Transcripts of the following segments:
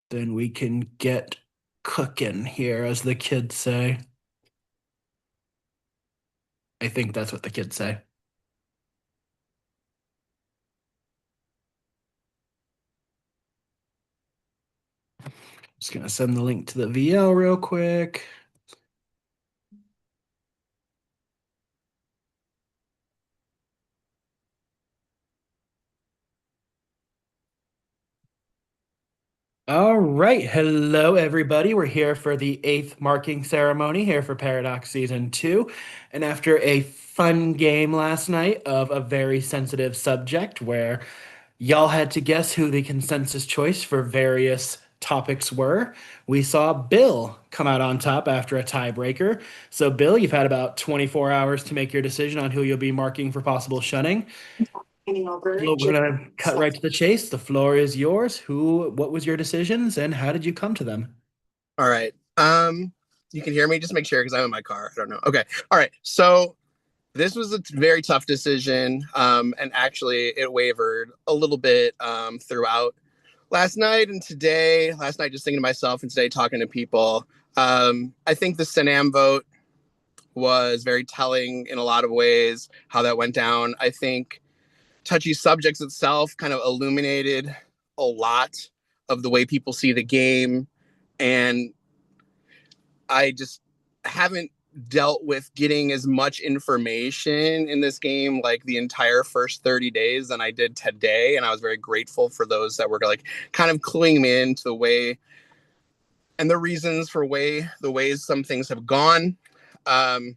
then we can get cooking here, as the kids say. I think that's what the kids say. Just gonna send the link to the VL real quick. All right. Hello, everybody. We're here for the eighth marking ceremony here for Paradox Season 2. And after a fun game last night of a very sensitive subject where y'all had to guess who the consensus choice for various topics were, we saw Bill come out on top after a tiebreaker. So, Bill, you've had about 24 hours to make your decision on who you'll be marking for possible shunning. We're gonna cut right to the chase. The floor is yours. What was your decisions and how did you come to them? All right. You can hear me. Just make sure because I'm in my car. I don't know. Okay. All right. So this was a very tough decision, and actually it wavered a little bit throughout last night and today. Last night, just thinking to myself, and today talking to people. I think the Sanam vote was very telling in a lot of ways how that went down. I think Touchy Subjects itself kind of illuminated a lot of the way people see the game, and I just haven't dealt with getting as much information in this game like the entire first 30 days than I did today. And I was very grateful for those that were like kind of cluing me into the way and the reasons for the ways some things have gone. Um,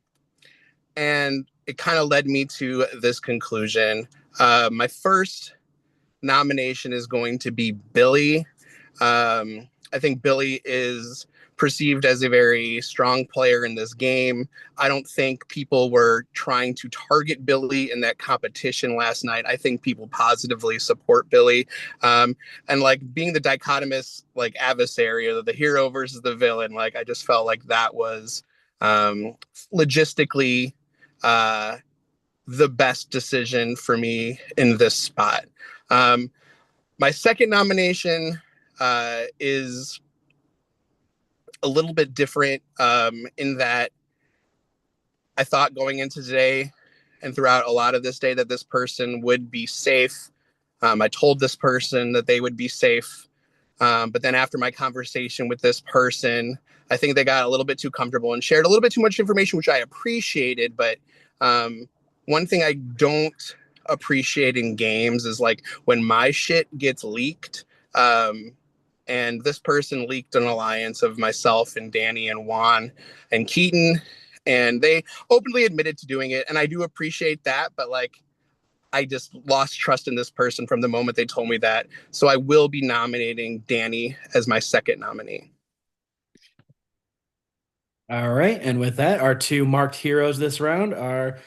and it kind of led me to this conclusion. My first nomination is going to be Billy. I think Billy is perceived as a very strong player in this game. I don't think people were trying to target Billy in that competition last night. I think people positively support Billy. And like being the dichotomous like adversary of the hero versus the villain, like I just felt like that was logistically uh, the best decision for me in this spot. Um, my second nomination is a little bit different in that I thought going into today and throughout a lot of this day that this person would be safe. I told this person that they would be safe. But then after my conversation with this person, I think they got a little bit too comfortable and shared a little bit too much information, which I appreciated. But one thing I don't appreciate in games is like when my shit gets leaked. And this person leaked an alliance of myself and Danny and Juan and Keaton, and they openly admitted to doing it. And I do appreciate that, but like I just lost trust in this person from the moment they told me that. So I will be nominating Danny as my second nominee. All right, and with that, our two marked heroes this round are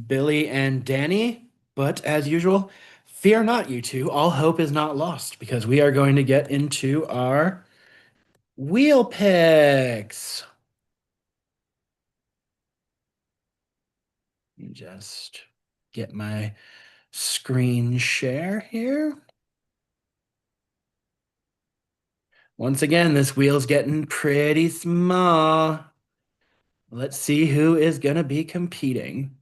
Billy and Danny. But as usual, fear not, you two. All hope is not lost because we are going to get into our wheel picks. Let me just get my screen share here. Once again, this wheel's getting pretty small. Let's see who is going to be competing.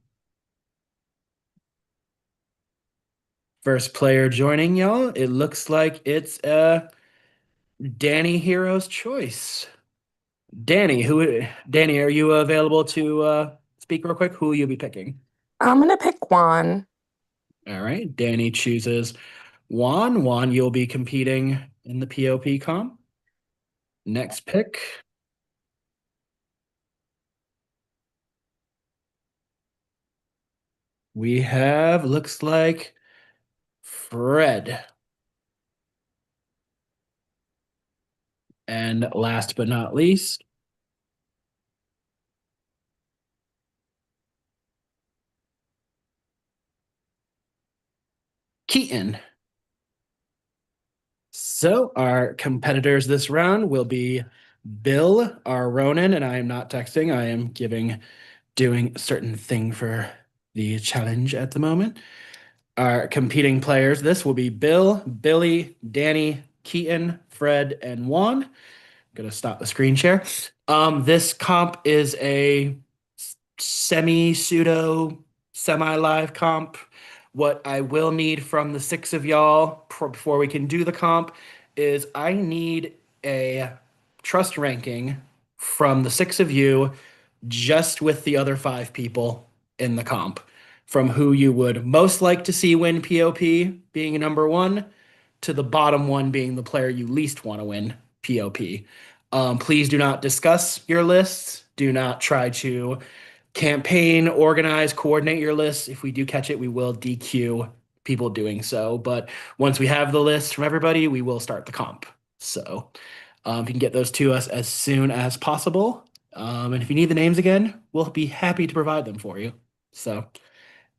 First player joining y'all, it looks like it's Danny Hero's choice. Danny, are you available to speak real quick? Who will you be picking? I'm gonna pick Juan. All right, Danny chooses Juan. Juan, you'll be competing in the POP comp. Next pick. We have, looks like Fred. And last but not least, Keaton. So our competitors this round will be Bill, our Ronin, and I am not texting. I am doing a certain thing for the challenge at the moment. Our competing players, this will be Bill, Billy, Danny, Keaton, Fred, and Juan. Gonna stop the screen share. This comp is a semi-pseudo, semi-live comp. What I will need from the six of y'all before we can do the comp is I need a trust ranking from the six of you, just with the other five people in the comp, from who you would most like to see win POP being number one to the bottom one being the player you least want to win POP. Please do not discuss your lists. Do not try to campaign, organize, coordinate your lists. If we do catch it, we will DQ people doing so. But once we have the list from everybody, we will start the comp. So if you can get those to us as soon as possible. And if you need the names again, we'll be happy to provide them for you. So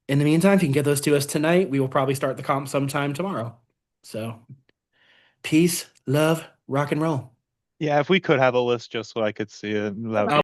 in the meantime, if you can get those to us tonight, we will probably start the comp sometime tomorrow. So peace, love, rock and roll. Yeah, if we could have a list just so I could see it, that would be